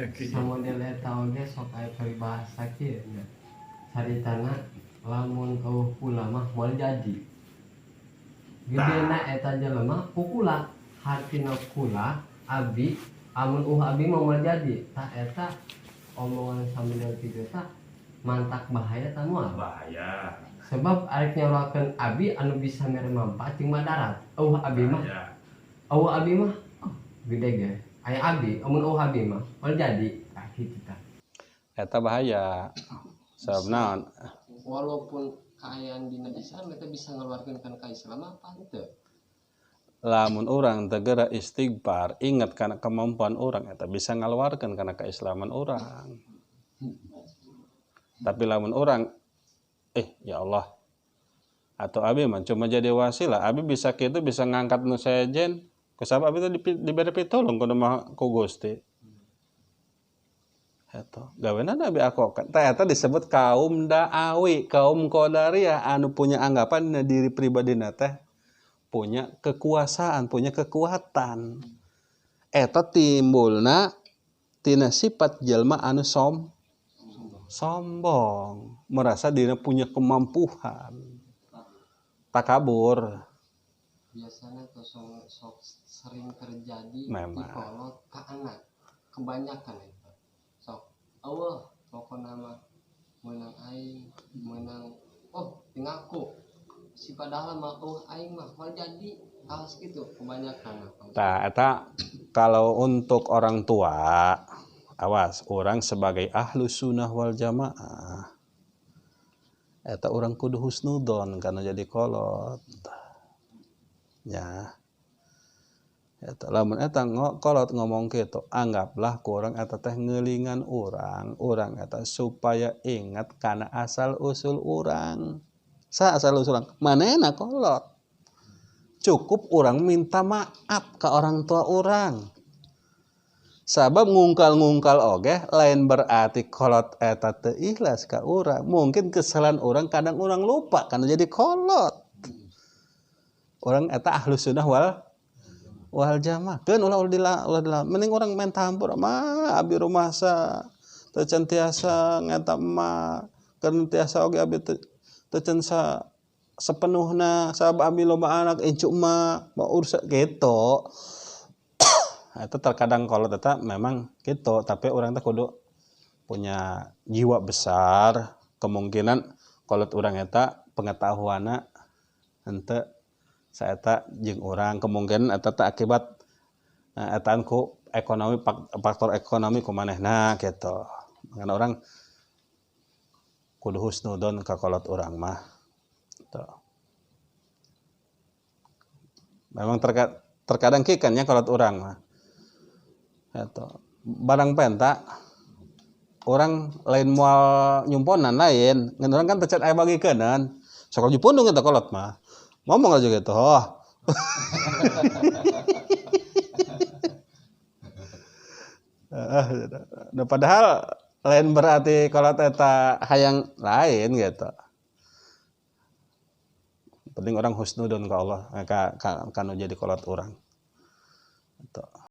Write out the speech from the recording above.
Samodel eta oge sok aya peribahasa kieu nya. Caritana lamun kula mah moal jadi. Gedena eta jelema kukula, hartina kula abdi amun abdi mah moal jadi. Tah eta omongan samodel kitu tah mantak bahaya tah moal. Bahaya. Sebab arek nyolokeun abdi anu bisa mere manfaat jeung madarat. Abdi mah. Abdi mah gede ge. Aya abdi, amun abdi mah moal jadi. Kitu tah. Eta bahaya. Sabab naon? Walaupun kaayaan dina Islam eta bisa ngaluarkeun kana ka Islam apa henteu? Lamun orang tegera istighfar, ingat kana kemampuan orang eta bisa ngaluarkeun kana keislaman orang. Tapi lamun orang ya Allah atau abi mah cuma jadi wasilah, abi bisa kitu bisa ngangkat nu sejen, kusabab abi teh diberi pitulung kudu mah ku Gusti. Eta gawenan abi akokan. Tah eta disebut kaum da'awi, kaum qadariyah anu punya anggapan dina diri pribadina teh punya kekuasaan, punya kekuatan. Eta timbulna tina sifat jelma anu sombong, merasa dirinya punya kemampuan. Takabur. Biasanya tuh sok sering terjadi Memang. di kolot ke anak. Kebanyakan itu. Sok Allah pokoknya mah menang aing, menang tinggalku. Si padahal mah aing mah mal jadi kaos gitu kebanyakan. Tah eta kalau untuk orang tua, awas orang sebagai ahlu sunnah wal jamaah eta orang kudu husnudon karena jadi kolot ya. Eta lamun eta kolot ngomong kitu, anggaplah kurang eta teh ngeulingan urang eta supaya ingat kana asal usul urang. Sa asal usul urang? Manehna kolot. Cukup urang minta maaf ke orang tua urang. Sabab ngungkal-ngungkal oge lain berarti kolot eta teu ikhlas ka urang. Mungkin kesalahan urang kadang urang lupa karena jadi kolot. Urang eta ahlu sunnah wal jamaah. Keun ulah mending urang main tampur mah abi rumasa teu can tiasa ngeta mah keun tiasa oge abi teu can sepenuhna sabab abi loba anak incuk mah urus kitu. Eta terkadang kolot eta memang kitu, tapi urang teh kudu punya jiwa besar, kemungkinan kolot urang eta pengetahuanna henteu saeta jeung urang, kemungkinan eta teh akibat etaan ku ekonomi, faktor ekonomi ku manehna kitu. Makana urang kudu husnudon ka kolot urang mah. Gitu. Memang terkadang kikan nya kolot urang mah. Gitu. Barang penta orang lain moal nyumponan lain, ngan urang kan teu can aya bagikeun. Sok dipundung eta kolot mah. Ngomong aja gitu. Padahal lain berarti kalau eta hayang lain gitu. Penting orang husnudon ke Allah, kanu jadi kolot orang. Gitu.